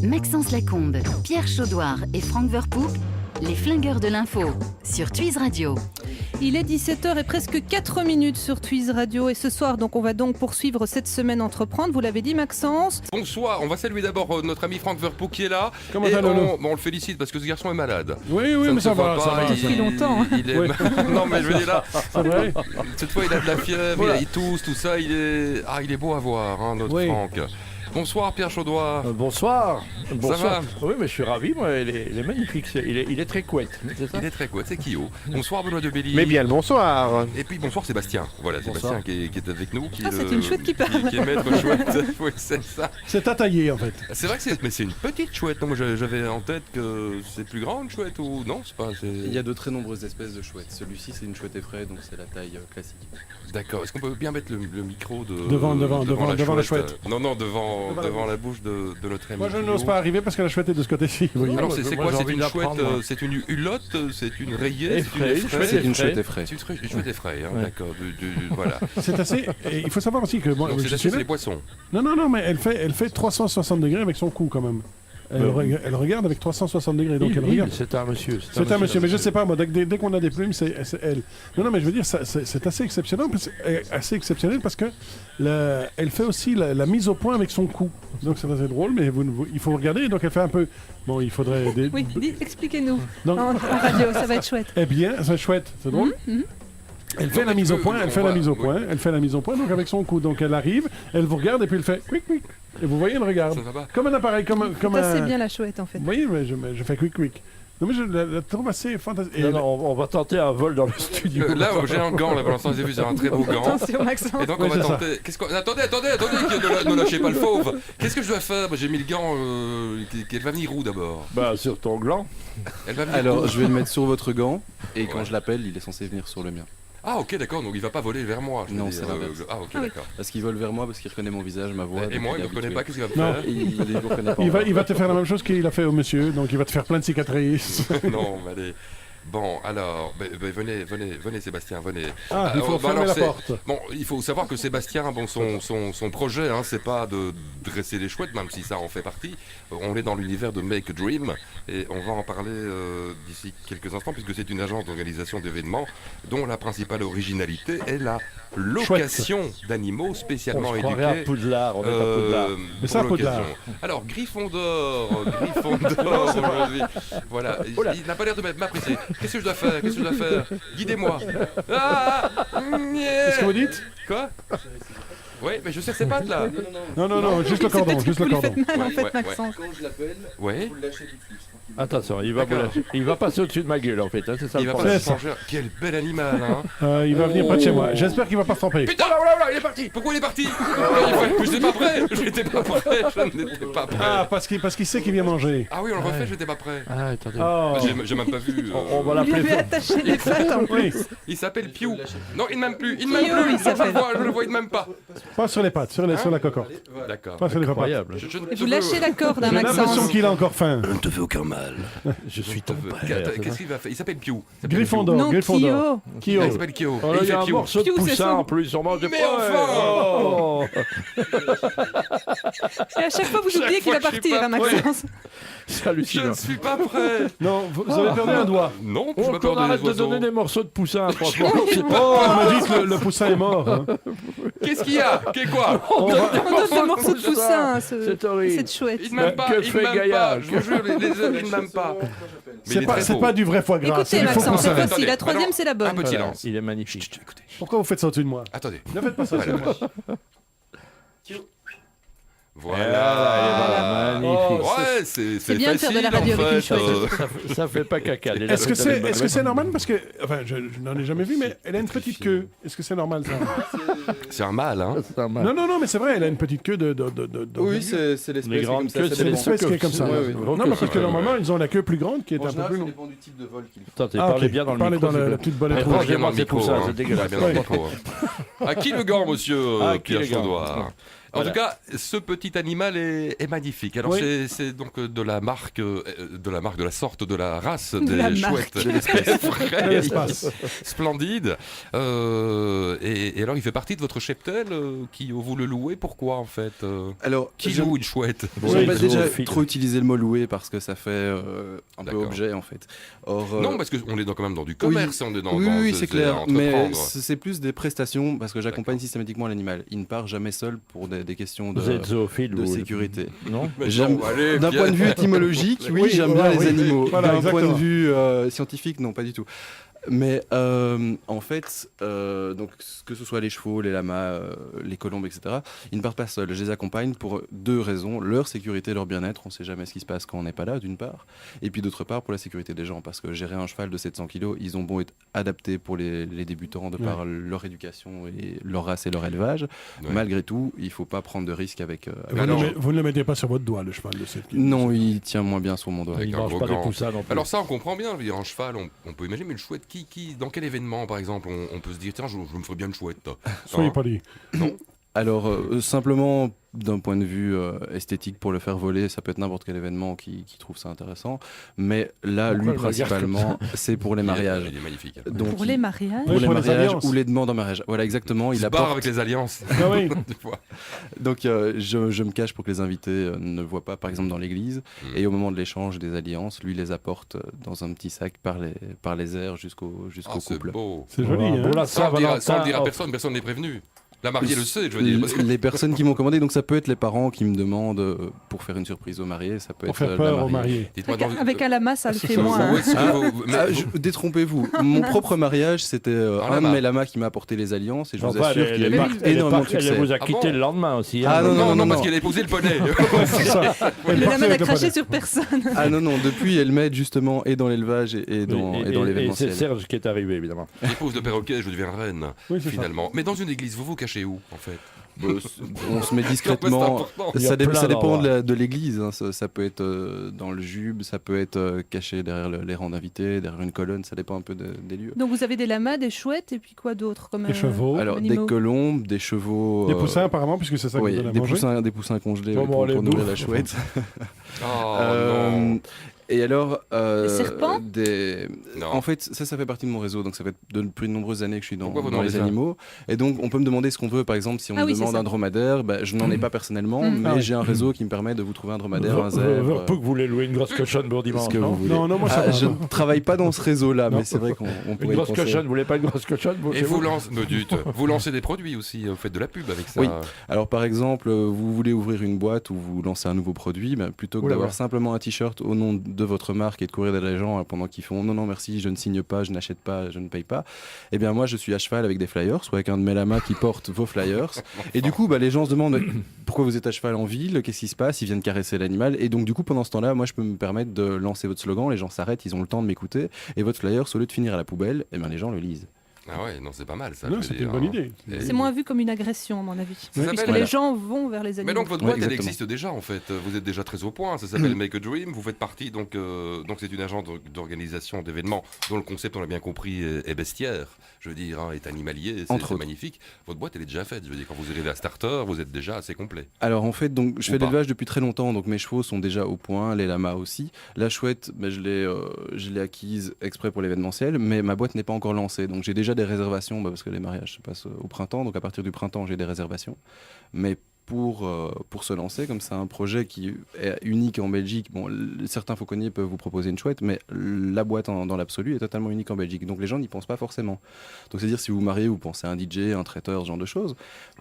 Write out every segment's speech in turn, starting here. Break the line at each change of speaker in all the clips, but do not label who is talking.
Maxence Lacombe, Pierre Chaudoir et Franck Verpoek, les flingueurs de l'info, sur Twiz Radio.
Il est 17h et presque 4 minutes sur Twiz Radio et ce soir on va donc poursuivre cette semaine Entreprendre, vous l'avez dit Maxence.
Bonsoir, on va saluer d'abord notre ami Franck Verpoek qui est là.
Comment ça, Lolo ?
On le félicite parce que ce garçon est malade.
Oui, mais ça va.
Depuis longtemps.
Il est...
Oui.
Non mais je veux dire là,
C'est vrai ?
cette fois il a de la fièvre,
Voilà.
il tousse, tout ça, il est beau à voir, hein, notre
Oui.
Franck. Bonsoir Pierre Chaudoir.
Bonsoir.
va ?
Oui, mais je suis ravi, moi, il est magnifique, il est très couette, c'est ça ?
Il est très cool, c'est Kyo. Bonsoir Benoît de Belly.
Mais bien le bonsoir.
Et puis bonsoir Sébastien. Voilà,
Bonsoir.
Sébastien qui est avec nous. Qui
Ah,
est
c'est une chouette qui parle.
Qui est maître chouette. Oui, c'est ça.
C'est à tailler en fait.
C'est vrai que c'est une petite chouette. Non, moi j'avais en tête que c'est plus grande chouette ou non, c'est pas.
Il y a de très nombreuses espèces de chouettes. Celui-ci, c'est une chouette effraie, donc c'est la taille classique.
D'accord. Est-ce qu'on peut bien mettre le micro
Devant la chouette.
Non, devant la bouche de notre ami.
Moi je
Kyo.
n'ose pas arriver parce que la chouette est de ce côté-ci. vous voyez.
Alors c'est
Moi,
quoi?
j'ai
C'est
envie
une
de
chouette,
l'apprendre, moi.
c'est une hulotte, c'est une rayée,
Effraie,
c'est une
chouette
effraie.
C'est une
effraie.
chouette effraie.
C'est une chouette effraie, hein,
Ouais.
d'accord. Voilà.
C'est assez. Et il faut savoir aussi que moi,
Donc
je
c'est
suis
c'est
là.
les poissons.
Non, mais elle fait 360 degrés avec son cou quand même. Elle regarde avec 360 degrés, donc elle regarde.
C'est un monsieur.
C'est un monsieur, mais je sais pas, moi, dès qu'on a des plumes, c'est elle. Non, mais je veux dire, c'est assez exceptionnel parce que elle fait aussi la mise au point avec son cou. Donc c'est assez drôle, mais il faut regarder, donc elle fait un peu... Bon, il faudrait...
Oui, expliquez-nous.
Donc,
En radio, ça va être chouette.
eh bien, c'est chouette, c'est drôle. Elle fait
Donc,
la mise au
tu
point,
peux-
elle
on
fait la
va-
mise au
oui.
point, elle fait la mise au point, donc avec son cou. Donc elle arrive, elle vous regarde et puis elle fait quick quick. Et vous voyez, elle regarde.
Ça va pas.
Comme un appareil, comme
Ça, c'est
un...
bien la chouette en fait.
Vous voyez, mais je fais quick quick. Non, mais je la trouve assez fantastique. Et
Non, on va tenter un vol dans le studio.
Là, j'ai un gant, là, pour l'instant, j'ai vu, c'est un très beau gant.
Attention Maxence.
Et donc,
Oui,
on va
c'est ça.
tenter. Attendez, ne lâchez pas le fauve. Qu'est-ce que je dois faire? J'ai mis le gant. Elle va venir où d'abord?
Bah, sur ton gland.
Elle va venir
Alors,
où?
je vais le mettre sur votre gant, et quand
Ouais.
je l'appelle, il est censé venir sur le mien.
Ah, ok, d'accord, donc il va pas voler vers moi. je veux
Non,
dire,
c'est l'inverse.
Ah, ok,
Ah oui.
d'accord.
Parce qu'il vole vers moi, parce qu'il reconnaît mon visage, ma voix.
Et
donc
moi, il
est
ne me connaît
habitué.
pas, qu'est-ce qu'il va me
Non.
faire?
Il ne reconnaît pas.
il va te faire la même chose qu'il a fait au monsieur, donc il va te faire plein de cicatrices.
Non, mais allez. Bon, alors, venez Sébastien, venez.
Ah, il faut
bon,
fermer
alors,
la porte.
Bon, il faut savoir que Sébastien, bon, son projet, hein, c'est pas de dresser les chouettes, même si ça en fait partie. On est dans l'univers de Make a Dream, et on va en parler d'ici quelques instants, puisque c'est une agence d'organisation d'événements dont la principale originalité est la location d'animaux
On
spécialement
se croirait à
éduqués.
Poudlard, on est à Poudlard.
Mais ça,
pour
Poudlard.
l'occasion. Alors, Gryffondor aujourd'hui. Voilà,
Oula.
il n'a pas l'air de m'apprécier. Qu'est-ce que je dois faire? Guidez-moi. Ah,
Qu'est-ce que vous dites?
Quoi? Oui, mais je sais ses pattes là.
Non, juste le cordon, juste le
Vous lui
cordon.
faites mal en fait
Ouais.
Maxence.
Quand je l'appelle,
Oui.
vous le lâchez tout de suite.
Attention, il va vous
D'accord.
lâcher. Il va passer au-dessus de ma gueule, en fait, hein, c'est ça
Il
le
va pas
problème.
se changer. Quel bel animal, hein.
Il va venir près de chez moi. J'espère qu'il va pas se tromper.
Putain, il est parti. Pourquoi il est parti? Je n'étais pas prêt. Je n'étais pas prêt.
Ah, parce qu'il sait qu'il vient manger.
Ah oui, on le refait. J'étais pas prêt.
Ah, attendez.
Oh.
J'ai même pas vu.
On va
Vous lui
l'appeler.
avez attaché les pattes en
Oui,
plus.
Il s'appelle Piou. Non, il ne m'aime plus. Il ne
Piou,
m'aime plus.
il s'appelle.
Je le vois, il ne m'aime pas.
pas sur les pattes, sur la cocotte.
D'accord.
Pas sur les pattes.
Incroyable.
Je ne
Et
te
vous
veux-
lâchez la corde à
J'ai l'impression
Maxence.
qu'il a encore faim.
Je ne te fais aucun mal.
Je suis ton
Attends,
père.
qu'est-ce qu'il va faire? Il s'appelle Piou. Il s'appelle
Griffondor,
Non,
Griffondor.
Kyo.
Piou.
Kyo.
Il s'appelle Kyo.
Oh là,
Et il
il y a
fait
un
Piou.
morceau de
Piou, c'est
poussin
son-
en plus, on mange des
Mais
pois.
enfin
Oh.
Et à chaque fois vous
Chaque
oubliez qu'il
fois
va
que je suis
partir
pas
à Maxence.
C'est
Je
hallucinant.
ne suis pas prêt.
Non, vous avez perdu un doigt.
Non, je
On
m'appelle
arrête
des
de
oiseaux.
donner des morceaux de poussin, franchement. C'est pas-
Oh, on m'a dit que le poussin est mort. hein.
Qu'est-ce qu'il y a? Qu'est quoi?
On va-
On donne le morceau de poussin à
C'est horrible.
cette chouette.
Il ne m'aime pas,
Que
il
fait
ne m'aime
Gaillard?
pas. Je vous jure, les œufs, il ne m'aime pas. Mais il est très
C'est
beau.
pas du vrai foie gras, c'est
Écoutez
du faux
Maxence, cette
poussin.
fois-ci, la
Attendez,
troisième c'est la
Un
bonne.
petit
Voilà,
lance.
il est magnifique.
Chut, écoutez.
Pourquoi vous faites ça au-dessus de moi?
Attendez.
Ne faites pas ça au-dessus de moi.
Voilà.
Magnifique.
Ouais, c'est
bien de faire
facile
de la radio
en
avec une
fait.
chouette.
Ça fait pas caca. déjà.
Est-ce que c'est normal? Parce que, enfin, je n'en ai jamais vu, mais elle a une petite queue. Est-ce que c'est normal ça?
C'est un mâle, hein.
C'est un mal.
Non, mais c'est vrai, elle a une petite queue de.
Oui, c'est
Les
l'espèce.
grandes queues,
ça
C'est
dépend.
l'espèce qui est comme ça.
Ouais, oui.
Non, mais parce que normalement, ils ont la queue plus grande qui est
En
un peu
général,
plus
ça
longue.
dépend du type de vol qu'ils font.
Attendez,
Ah,
parlez
ok.
bien dans le
Parlez
micro.
dans
s'il vous
la
plaît.
petite bonne
Mais
étoile.
rangez-moi ces poussins,
hein.
c'est dégueulasse.
Bien dans le micro, hein. À qui le gant, monsieur
À qui
Pierre
le gant?
Chaudoir? En
Voilà.
tout cas, ce petit animal est magnifique. Alors
Oui.
c'est donc de la marque, de la sorte, de la race
De la
des
marque.
chouettes.
De l'espace.
Splendide. Et alors, il fait partie de votre cheptel qui vous le louez. Pourquoi en fait
Alors,
Qui
j'aime-
loue une chouette
Bon,
j'aime pas
les
déjà
zoophiles.
trop utiliser le mot louer parce que ça fait un peu
D'accord.
objet en fait. Or,
Non, parce qu'on est quand même dans du commerce. On est dans,
oui,
dans
oui, c'est clair.
à
Mais
entreprendre.
c'est plus des prestations parce que j'accompagne systématiquement l'animal. Il ne part jamais seul pour des questions
Vous êtes zoophile
de
vous
sécurité.
Non
Mais
J'aime-
non, allez,
D'un
Pierre.
point de vue étymologique, oui,
Oui,
j'aime
voilà,
bien les
oui.
animaux.
Voilà,
D'un point de
exactement.
vue scientifique, non, pas du tout. Mais en fait, donc, que ce soit les chevaux, les lamas, les colombes, etc., ils ne partent pas seuls. Je les accompagne pour deux raisons. Leur sécurité, leur bien-être. On ne sait jamais ce qui se passe quand on n'est pas là, d'une part. Et puis d'autre part, pour la sécurité des gens. Parce que gérer un cheval de 700 kg, ils ont beau être adaptés pour les débutants de par leur éducation et leur race et leur élevage.
Ouais.
Malgré tout, il ne faut pas prendre de risques avec...
Vous ne le mettez pas sur votre doigt, le cheval de 7 kilos.
Non, il tient moins bien sur mon doigt.
Avec
Il
un
mange
gros
pas des
gant.
poussins non plus.
Alors ça, on comprend bien. Je veux dire, un cheval, on peut imaginer, mais une chouette, dans quel événement, par exemple, on peut se dire, tiens, je me ferais bien une chouette.
Soyez
Hein
pas dit.
Alors, simplement, d'un point de vue esthétique, pour le faire voler, ça peut être n'importe quel événement qui trouve ça intéressant. Mais là,
Pourquoi
lui,
le regarde
principalement, c'est pour les mariages.
Il est magnifique.
Donc,
Pour les mariages.
pour
Oui,
les
pour les
mariages
alliances.
ou les demandes en mariage. Voilà, exactement.
Il
Il
se barre
apporte.
avec les alliances.
Ah oui.
Des fois.
Donc, je me cache pour que les invités ne le voient pas, par exemple, dans l'église.
Mm.
Et au moment de l'échange des alliances, lui les apporte dans un petit sac par les airs jusqu'au
Ah, c'est
couple.
beau.
C'est joli,
Voilà,
hein.
bon, là,
Ça, on le dira
Saint-Valentin,
à
oh,
personne n'est prévenu. La mariée le sait, je veux dire. parce que-
Les personnes qui m'ont commandé, donc ça peut être les parents qui me demandent pour faire une surprise aux mariés, ça peut
Pour
être
faire
la
peur aux
mariée.
mariés.
Dites-moi
Avec un lama, ça le fait
Où
moins. hein.
est-ce que vous- mais vous-
Détrompez-vous. Mon propre mariage, c'était un de
lama.
mes lamas qui m'a apporté les alliances et je vous
enfin,
assure qu'il y a eu énormément de
elle
succès.
vous a
Ah
quitté
bon
le lendemain aussi.
Ah,
hein.
non,
non,
non,
parce qu'elle a épousé le poney.
C'est ça.
Le
Elle
lama
partait
n'a
avec le
craché
poney.
sur personne.
Ah non, non, depuis elle m'aide justement et dans l'élevage et dans
Et c'est
l'événementiel.
Serge qui est arrivé, évidemment.
Épouse de perroquet, je deviens reine,
Oui, c'est ça.
finalement. Mais dans une église, vous vous cachez où, en fait
On se met
C'est
discrètement.
important.
Il y a
Ça,
plein
ça dépend
d'endroits.
de l'église. Hein. Ça peut être dans le jube, ça peut être caché derrière les rangs d'invités, derrière une colonne, ça dépend un peu des lieux.
Donc vous avez des lamas, des chouettes et puis quoi d'autre comme
Des chevaux.
Alors,
animaux.
des colombes, des chevaux.
Des poussins, apparemment, puisque c'est ça que
Oui,
vous donnez à
des
manger.
poussins congelés
Bon,
oui,
bon,
pour,
les
pour nourrir
bouffes.
la chouette.
Oh
Euh,
non.
Et alors,
Des serpents
Non.
En fait, ça fait partie de mon réseau. Donc, ça fait depuis de nombreuses années que je suis dans
Pourquoi vous
les
demandez ça
animaux. Et donc, on peut me demander ce qu'on veut. Par exemple, si on
Ah
me
oui, c'est
demande
ça.
un dromadaire, bah, je n'en ai pas personnellement,
Mm.
mais
Ah oui.
j'ai un réseau qui me permet de vous trouver un dromadaire, un zèbre.
Peu que vous voulez louer une grosse cochonne pour dimanche.
ce que vous
non
voulez.
Non, non, moi ça
Ah,
va.
je ne travaille pas dans ce réseau-là,
Non.
mais c'est vrai qu'on
Une
pourrait y
grosse
penser.
cochonne, vous voulez pas une grosse cochonne
Et vous lancez, me dites, vous lancez des produits aussi, vous faites de la pub avec ça.
Oui. Alors, par exemple, vous voulez ouvrir une boîte ou vous lancez un nouveau produit, bah, plutôt que
Oula,
d'avoir
oula.
simplement un t-shirt au nom de votre marque et de courir derrière les gens pendant qu'ils font non, non, merci, je ne signe pas, je n'achète pas, je ne paye pas, eh bien, moi, je suis à cheval avec des flyers ou avec un de mes lamas qui porte vos flyers. Et du coup, bah, les gens se demandent mais pourquoi vous êtes à cheval en ville, qu'est-ce qui se passe, ils viennent caresser l'animal. Et donc, du coup, pendant ce temps-là, moi, je peux me permettre de lancer votre slogan, les gens s'arrêtent, ils ont le temps de m'écouter. Et votre flyer, au lieu de finir à la poubelle, eh ben, les gens le lisent.
Ah ouais, non, c'est pas mal ça.
Non,
je veux
c'était
dire,
une bonne
hein.
idée.
Et-
C'est moins vu comme une agression, à mon avis.
Ça
Puisque
s'appelle-
les gens vont vers les animaux.
Mais donc votre
Ouais,
boîte, elle
exactement.
existe déjà en fait. Vous êtes déjà très au point. Ça s'appelle Make a Dream. Vous faites partie donc c'est une agence d'organisation d'événements dont le concept, on l'a bien compris, est bestiaire. Je veux dire, hein, est animalier.
Entre
C'est
autres.
magnifique. Votre boîte, elle est déjà faite. Je veux dire, quand vous arrivez à Starter, vous êtes déjà assez complet.
Alors en fait, donc, je
Ou
fais de
pas.
l'élevage depuis très longtemps, donc mes chevaux sont déjà au point, les lamas aussi. La chouette, ben, je l'ai acquise exprès pour l'événementiel, mais ma boîte n'est pas encore lancée. Donc j'ai déjà des réservations, parce que les mariages se passent au printemps, donc à partir du printemps j'ai des réservations. Mais pour se lancer, comme c'est un projet qui est unique en Belgique, bon, certains fauconniers peuvent vous proposer une chouette, mais la boîte dans l'absolu est totalement unique en Belgique. Donc les gens n'y pensent pas forcément. Donc c'est-à-dire si vous mariez, vous pensez à un DJ, un traiteur, ce genre de choses,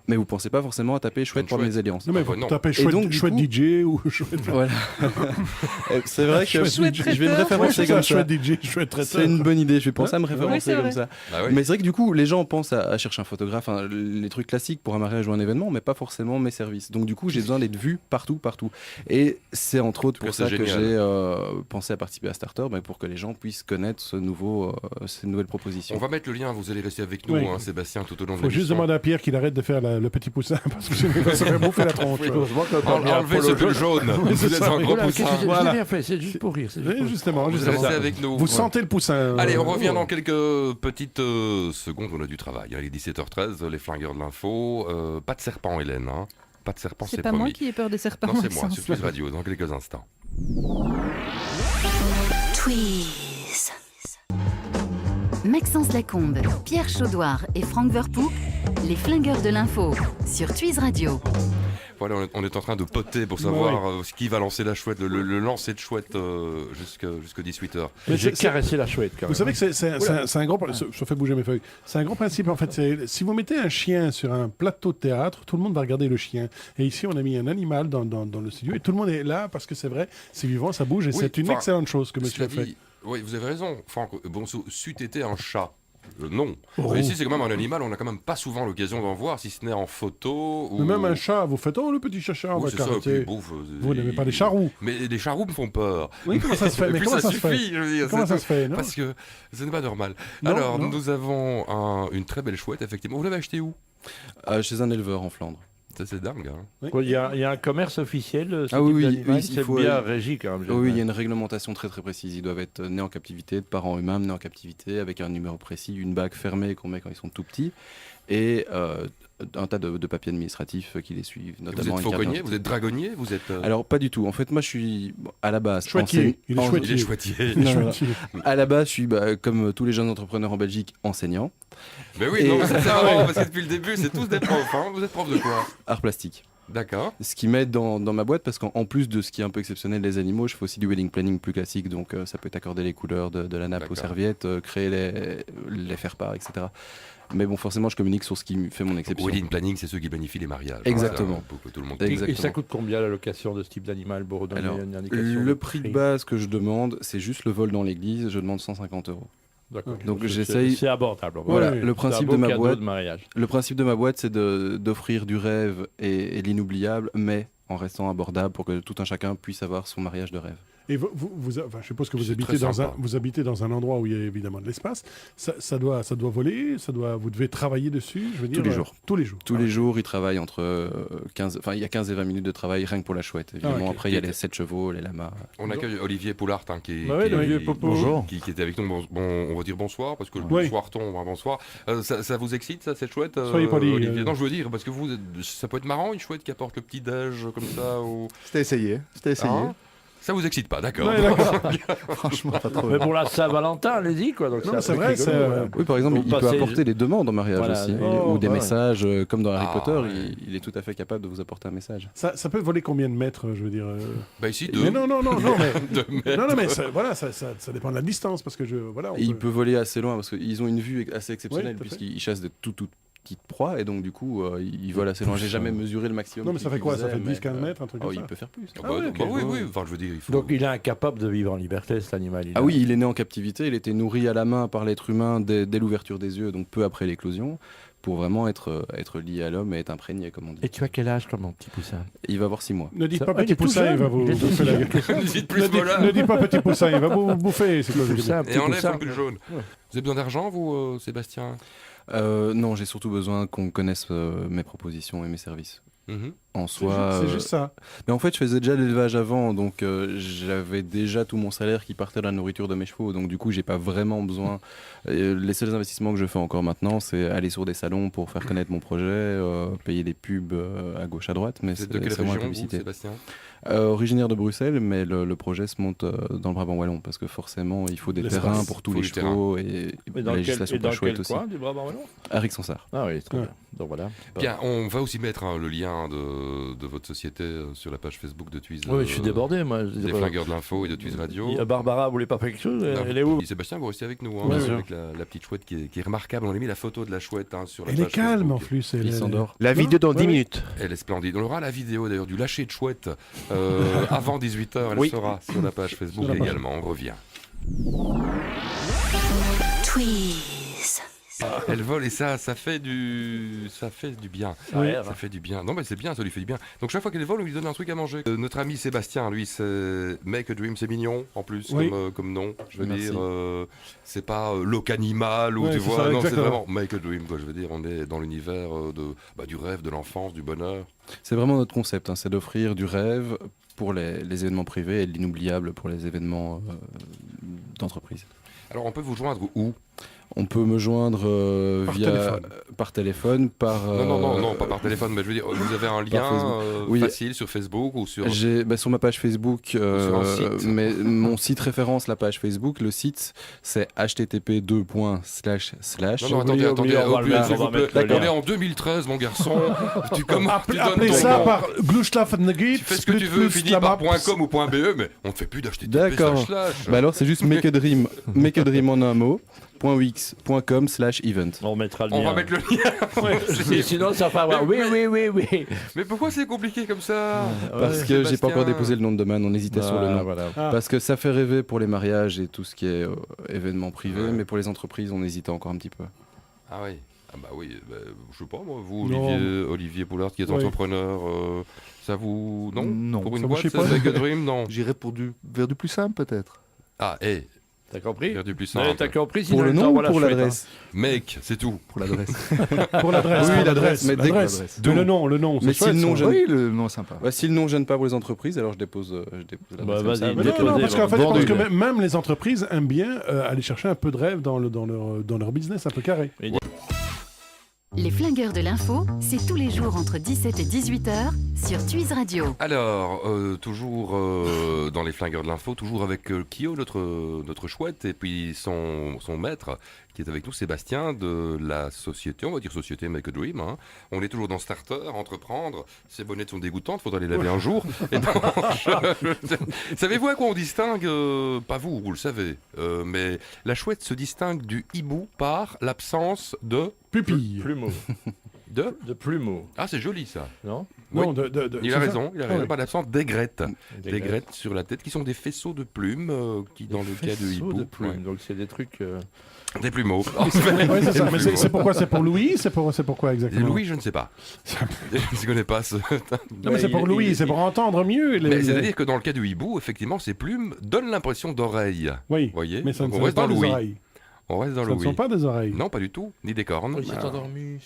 mais vous pensez pas forcément à taper chouette
Une
pour
chouette.
mes alliances.
Non, mais
Ah, bah,
vous
non.
tapez
Et
chouette,
donc, du
chouette
coup-
DJ ou chouette.
Voilà. C'est vrai que
Chouette
je vais me
traiteur.
référencer comme ça.
Chouette DJ, chouette traiteur.
C'est une bonne idée, je vais penser à me
Oui,
référencer
c'est
comme
vrai.
ça.
Bah oui.
Mais c'est vrai que du coup, les gens pensent à chercher un photographe, hein, les trucs classiques pour un mariage ou un événement, mais pas forcément mes services. Donc du coup, j'ai besoin d'être vu partout. Et c'est entre autres pour
Que c'est
ça que
génial.
j'ai pensé à participer à Starter, pour que les gens puissent connaître ces nouvelles propositions.
On va mettre le lien. Vous allez rester avec nous,
Oui.
hein, Sébastien, tout au long de
Faut juste
l'émission.
demander à Pierre qu'il arrête de faire le petit poussin parce que sinon il va se faire bouffer la tronche.
Heureusement que quand on met un
Enlevez
polo
ce pull
jaune-
jaune. Vous êtes un gros
Voilà,
poussin.
qu'est-ce que j'ai-
Voilà.
j'ai rien fait, c'est juste pour rire. c'est juste
Oui,
pour rire.
justement,
Vous restez
justement.
avec nous.
Vous sentez le poussin.
Allez, on revient dans quelques petites secondes. On a du travail. Il est 17h13, les flingueurs de l'info. Pas de serpent, Hélène. Hein. pas de serpent,
C'est
c'est
pas moi
promis.
qui ai peur des serpents.
Non, c'est moi,
Maxence.
sur Twiz Radio, dans quelques instants.
Twiz. Maxence Lacombe, Pierre Chaudoir et Franck Verpoek, les flingueurs de l'info, sur Twiz Radio.
Voilà, on est en train de poter pour savoir qui va lancer la chouette, le lancer de chouette jusqu'à 18h.
Mais
J'ai
c'est-
caressé la chouette quand
Vous
même.
savez que c'est un gros. Ça fait bouger mes feuilles. C'est un gros principe en fait. Si vous mettez un chien sur un plateau de théâtre, tout le monde va regarder le chien. Et ici, on a mis un animal dans le studio et tout le monde est là parce que c'est vrai, c'est vivant, ça bouge et
Oui,
c'est une
enfin,
excellente chose que monsieur a
Cela
fait.
dit, oui, vous avez raison, Franck. Bon, c'eût été un chat. Non.
Oh.
Mais ici, c'est quand même un animal, on n'a quand même pas souvent l'occasion d'en voir, si ce n'est en photo. Ou...
Mais même un chat, vous faites le petit chacha, on
Oui,
va
c'est ça,
carotter.
puis bouffe,
Vous n'aimez pas les charroux.
Mais les charroux me font peur.
Oui, comment ça se fait?
Et
Mais
puis
comment ça se fait?
suffit, je veux dire,
Comment
c'est
ça se fait? Non,
Parce que ce n'est pas normal.
Non,
Alors,
non.
nous avons une très belle chouette, effectivement. Vous l'avez acheté où?
Chez un éleveur en Flandre.
Ça, c'est dingue. Hein.
Il y a un commerce officiel. Ce
Ah oui,
type
oui,
d'animal,
oui, il
c'est
faut,
bien régi quand même.
Oui, il y a une réglementation très très précise. Ils doivent être nés en captivité, de parents humains nés en captivité, avec un numéro précis, une bague fermée qu'on met quand ils sont tout petits, et un tas de papiers administratifs qui les suivent,
Vous
notamment
êtes
une carte
fauconnier,
d'identité.
vous êtes dragonnier, vous êtes.
Alors pas du tout. En fait, moi, je suis à la base
Chouettier. Il est
en-
Il est chouettier.
Il est
Non, non,
chouettier.
À la base, je suis comme tous les jeunes entrepreneurs en Belgique, enseignant,
Mais oui,
Et-
non, mais ça, c'est marrant, parce que depuis le début, c'est tous des profs. Hein. Vous êtes prof de quoi?
art plastique.
D'accord.
Ce qui m'aide dans ma boîte, parce qu'en plus de ce qui est un peu exceptionnel des animaux, je fais aussi du wedding planning plus classique, donc ça peut être accorder les couleurs de la nappe aux
D'accord.
serviettes, créer les faire-part, etc. Mais bon, forcément, je communique sur ce qui fait mon exception.
Wedding planning, c'est ceux qui planifient les mariages.
Exactement.
Ça, pour que tout le monde.
Exactement.
Et ça coûte combien la location de ce type d'animal pour donner
Alors,
une indication
le prix de base que je demande, c'est juste le vol dans l'église, je demande 150 €.
D'accord.
Donc,
C'est-
j'essaye-
C'est abordable.
Voilà,
oui.
le
C'est un
principe
beau
de ma
cadeau
boîte.
de mariage.
Le principe de ma boîte, c'est d'offrir du rêve et de l'inoubliable, mais en restant abordable pour que tout un chacun puisse avoir son mariage de rêve.
Et enfin, je suppose que vous
C'est
habitez,
très sympa.
vous habitez dans un endroit où il y a évidemment de l'espace. Ça doit voler, vous devez travailler dessus. Je veux dire,
les jours.
Tous les jours.
Tous les jours, ils travaillent entre 15... Enfin, il y a 15 et 20 minutes de travail rien que pour la chouette. Évidemment,
ok.
après, il y a les 7 chevaux, les lamas.
On accueille Olivier Poulart, hein,
Bah oui, le vieux Popo.
Bonjour.
qui était avec nous. Bon, on va dire bonsoir, parce que le
Oui.
bonsoir-ton, bonsoir. Ça vous excite, ça, c'est chouette,
Soyez poli,
Olivier. Non, je veux dire, parce que ça peut être marrant, une chouette qui apporte le petit-déj comme ça. Ou...
C'était essayé.
Hein ça vous excite pas, d'accord.
Ouais, d'accord.
Franchement, pas trop.
Mais pour la Saint-Valentin, allez-y quoi. Donc
Non, mais c'est
un
vrai,
truc
c'est,
rigolo,
Oui, par exemple,
Vous
il peut
passez-
apporter des demandes en mariage
Voilà,
aussi,
oh,
ou des
ouais.
messages, comme dans Harry
Ah,
Potter,
ouais.
il est tout à fait capable de vous apporter un message.
Ça peut voler combien de mètres, je veux dire
Bah ici,
Mais non, mais
Deux mètres.
non, mais voilà, ça dépend de la distance parce que voilà.
Et il peut voler assez loin parce qu'ils ont une vue assez exceptionnelle
Oui, tout à fait.
puisqu'ils chassent de toutes petites proies et donc du coup ils volent assez loin. J'ai jamais mesuré le maximum.
Non, mais ça
qu'il
fait quoi? Ça
faisait,
fait
mais,
10-15 mètres, un truc
Oh,
comme
il
ça.
peut faire plus.
Ah
Ah
bah,
ouais,
bah
ok.
oui, enfin, je veux dire, il faut.
Donc il est incapable de vivre en liberté cet animal.
Ah oui, il est né en captivité, il était nourri à la main par l'être humain dès l'ouverture des yeux, donc peu après l'éclosion, pour vraiment être lié à l'homme et être imprégné, comme on dit.
Et tu as quel âge comme mon petit poussin?
Il va avoir 6 mois.
Ne dites
Ça-
pas
Ah, il
petit
est tout
poussin, il
jeune.
va vous
Il est tout
bouffer la
jeune.
gueule.
Dites plus
Ne
voilà.
dites pas petit poussin, il va vous bouffer. C'est quoi ce que je veux dire
Poussin, un petit
Et enlève
poussin.
le pull jaune.
Ouais.
Vous avez besoin d'argent, vous, Sébastien?
Non, j'ai surtout besoin qu'on connaisse mes propositions et mes services.
Mhm.
En soi,
C'est juste ça.
mais en fait, je faisais déjà l'élevage avant, donc j'avais déjà tout mon salaire qui partait de la nourriture de mes chevaux, donc du coup, j'ai pas vraiment besoin. Les seuls investissements que je fais encore maintenant, c'est aller sur des salons pour faire connaître mon projet, payer des pubs à gauche à droite, mais
Vous êtes de quelle
c'est moins la
région, vous,
publicité.
Sébastien?
Originaire de Bruxelles, mais le projet se monte dans le Brabant wallon parce que forcément, il faut des
L'espace.
terrains pour tous
Faut
les
du terrain.
chevaux et
Mais dans
la
quel,
législation
et
pour
dans
la chouette
quel
aussi.
coin du Brabant wallon?
À Rixensart.
Ah oui, c'est très
Ouais.
bien. Donc voilà.
Bien, on va aussi mettre le lien de votre société sur la page Facebook de Twiz.
Oui, je suis débordé, moi.
Des flingueurs de l'info et de Twiz Radio.
Barbara, vous voulez pas faire quelque chose? Elle est où?
Et Sébastien, vous restez avec nous, hein,
Bien sûr.
avec la petite chouette qui est remarquable. On a mis la photo de la chouette sur la
Elle est
page
calme en
Facebook.
plus.
Il s'endort.
La vidéo dans 10
Ouais.
minutes.
Elle est splendide. On aura la vidéo d'ailleurs du lâcher de chouette avant 18h. Elle
Oui.
sera sur la page Facebook
Sur la page.
également. On revient.
Twiz.
Elle vole et ça fait du bien.
Oui.
Ça fait du bien. Non, mais c'est bien, ça lui fait du bien. Donc chaque fois qu'elle vole, on lui donne un truc à manger. Notre ami Sébastien, lui, c'est Make a Dream, c'est mignon en plus
Oui.
comme nom. Je veux
Merci.
dire, c'est pas Loc Animal ou
Ouais,
tu
c'est
vois.
ça,
Non, c'est
exactement.
vraiment Make a Dream. Quoi. Je veux dire, on est dans l'univers du rêve, de l'enfance, du bonheur.
C'est vraiment notre concept, hein, c'est d'offrir du rêve pour les événements privés et de l'inoubliable pour les événements d'entreprise.
Alors, on peut vous joindre où
On peut me joindre par téléphone,
Non, pas par téléphone, mais je veux dire, vous avez un lien
Oui.
facile sur Facebook ou sur...
Sur ma page Facebook,
sur un site.
mais mon site référence la page Facebook, le site c'est http://.
Non, attendez,
on va
s'il
le
vous plaît.
mettre le
On
lien.
est en 2013, mon garçon. tu donnes
Appelez
ton
ça
nom.
par Gluschlafengate.
Tu fais ce que tu veux, fini par .com ou .be, mais on ne fait plus d'HTTP.
D'accord. Bah alors c'est juste make a dream en un mot. .wix.com/event.
On mettra le lien.
On va mettre le lien.
Sinon, ça va avoir. Oui.
Mais pourquoi c'est compliqué comme ça?
Parce que j'ai pas encore déposé le nom de domaine, on hésitait sur le nom.
Voilà.
Parce que ça fait rêver pour les mariages et tout ce qui est événements privés,
Ouais.
mais pour les entreprises, on hésitait encore un petit peu.
Ah oui. Ah bah oui, je sais pas moi, vous
Non.
Olivier Poulard qui est
Oui.
entrepreneur, ça vous... Non,
Non,
pour une
ça vous
boîte,
chie
ça
pas.
Make a Dream, non.
J'irais vers du plus simple peut-être.
Ah,
T'as compris?
faire du plus
Ouais,
simple.
t'as compris?
Pour
sinon,
le
il
nom ou
t'envoie la
pour
chouette,
l'adresse?
Mec, c'est tout.
Pour l'adresse.
Pour l'adresse.
Oui,
pour
l'adresse, mais dès que
l'adresse.
l'adresse.
Mais le nom,
Mais
c'est
si le nom
chouette, ça.
gêne-
Oui, le nom est sympa.
Bah, si le nom gêne pas pour les entreprises, alors je dépose l'adresse
Bah,
comme ça.
vas-y,
Mais
Déposé,
non, parce qu'en fait, je
vendu.
pense que même les entreprises aiment bien aller chercher un peu de rêve dans leur business un peu carré.
Les flingueurs de l'info, c'est tous les jours entre 17 et 18h sur Twiz Radio.
Alors, toujours dans les flingueurs de l'info, toujours avec Kyo, notre chouette, et puis son maître, qui est avec nous, Sébastien, de la société, on va dire société Make a Dream. Hein. On est toujours dans Starter, entreprendre. Ces bonnettes sont dégoûtantes, faudrait les laver un jour. Et donc, savez-vous à quoi on distingue pas vous le savez, mais la chouette se distingue du hibou par l'absence de...
Pupille.
Plumeau. De plumeau.
Ah, c'est joli ça.
Non?
Non,
Oui. Il
c'est
a
ça.
raison,
Ah oui.
par l'absence d'aigrettes.
Des
Des grettes sur la tête qui sont des faisceaux de plumes qui, dans le cas de
faisceaux
hibou,
de plumes. Donc c'est des trucs.
des plumeaux.
Ouais, c'est ça. Mais c'est pourquoi? C'est pour Louis? C'est pourquoi exactement?
Louis, je ne sais pas. Je ne connais pas ce.
Non, mais c'est pour Louis, c'est pour entendre mieux.
Mais c'est-à-dire que dans le cas du hibou, effectivement, ces plumes donnent l'impression d'oreilles.
Oui,
Vous voyez?
mais ça ne
Donc, on
sont
reste
pas
dans
des
Louis.
oreilles.
On reste dans
Ça ne
Louis.
sont pas des oreilles.
Non, pas du tout, ni des cornes.
Il s'est endormi,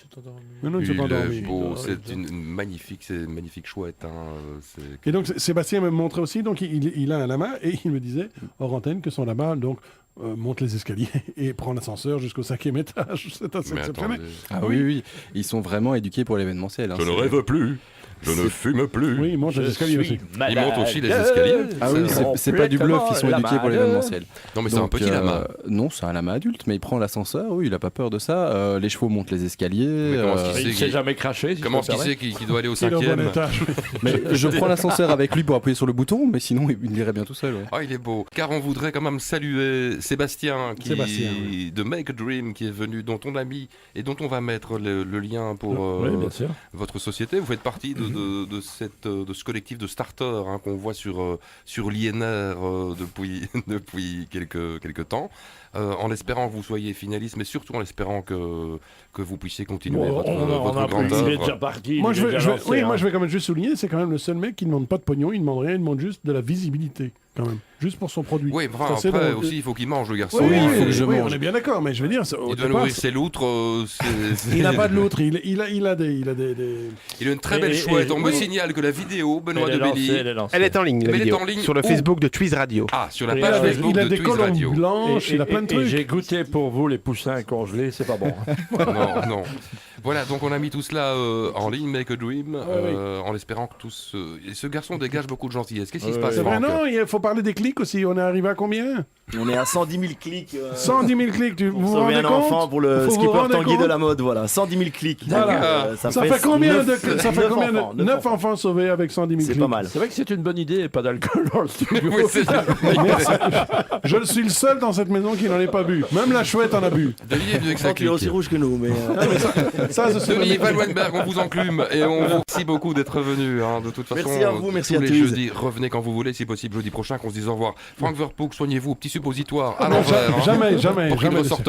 Non, non, ils
Il
sont pas
est
endormis.
beau, c'est
il est-
une magnifique chouette. Hein. C'est-
Et donc Sébastien me montrait aussi, donc il a un lama et il me disait hors antenne que son lama donc monte les escaliers et prend l'ascenseur jusqu'au 5e étage. C'est assez
Mais
exceptionnel.
attendez.
Ah oui, ils sont vraiment éduqués pour l'événementiel. Hein,
Je ne
c'est-
rêve plus, je ne fume plus.
Oui, il monte les escaliers aussi.
Il monte aussi les escaliers.
Ah oui, c'est pas du bluff, ils sont éduqués pour l'événementiel.
Non, mais c'est un
Donc,
petit lama.
Non, c'est un lama adulte, mais il prend l'ascenseur, oui, il a pas peur de ça. Les chevaux montent les escaliers.
Mais comment est-ce qu'il
Il s'est jamais craché. Si
Comment
je
est-ce
peux
qu'il
me
sait qu'il doit aller au
Il est au bon
5e?
étage.
Mais je prends l'ascenseur avec lui pour appuyer sur le bouton, mais sinon il irait bien tout seul. Ouais.
Ah, il est beau. Car on voudrait quand même saluer Sébastien,
oui.
de Make a Dream, qui est venu, dont on a mis et dont on va mettre le lien pour
Oui, bien sûr.
votre société. Vous faites partie de ce collectif de starters hein, qu'on voit sur l'INR depuis quelques temps. En espérant que vous soyez finaliste, mais surtout en espérant que vous puissiez continuer votre grande
Il est
œuvre.
déjà parti.
Moi
il
je,
est
vais,
déjà
je vais-
lancé,
oui,
hein.
moi je vais quand même juste souligner, c'est quand même le seul mec qui ne demande pas de pognon, il ne demande rien, il demande juste de la visibilité quand même, juste pour son produit.
Oui, enfin,
Ça, c'est
après
drôle.
aussi, il faut qu'il mange, le garçon.
Oui,
il faut que je
oui,
mange.
on est bien d'accord, mais je veux dire, au
Il doit
départ,
nourrir ses loutres.
il n'a pas de l'autre, il a des...
Il a une très belle
Et-
chouette.
et-
On me signale que la vidéo, Benoît
Elle est
de
lancée,
Belly.
elle est lancée.
Elle est en ligne, la
Mais elle est
vidéo.
en ligne
Sur le
où
Facebook de Twiz Radio.
Ah, sur la
Et
page
il a des-
Facebook
il a
de
des
Twiz
colons
Radio.
blanches, il a plein de
Et
trucs.
j'ai goûté pour vous les poussins congelés, c'est pas bon.
Non, non. Voilà, donc on a mis tout cela en ligne, Make a Dream, en espérant que tous... et ce garçon dégage beaucoup de gentillesse. Qu'est-ce qui se passe,
C'est vrai,
Franck?
non, il faut parler des clics aussi, on est arrivé à combien?
On est à 110 000 clics
110 000 clics, vous
pour
vous
sauver
rendez
un enfant
compte?
pour le
Faut vous
skipper
rendre
Tanguy
compte
de la mode, voilà. 110 000 clics.
Voilà.
Donc,
Ça fait combien de...
enfants,
9 enfants sauvés avec 110 000 clics.
C'est pas mal.
C'est vrai que c'est une bonne idée et pas d'alcool dans le studio.
Oui, c'est ça.
Je suis le seul dans cette maison qui n'en ait pas bu. Même la chouette en a bu.
Denis est venu avec sa
Franck, il est aussi
clique.
rouge que nous, mais
Ça, ce sont
Denis
les-
Van Wenberg, on vous enclume et on vous remercie beaucoup d'être venu. Hein. De toute façon,
Merci à vous, merci
tous
à
les
tous.
jeudis, revenez quand vous voulez, si possible jeudi prochain, qu'on se dise au revoir. Frank Verpoek, soignez-vous, petit suppositoire à l'envers. hein,
Jamais,
pour qu'il ne
jamais.
ressorte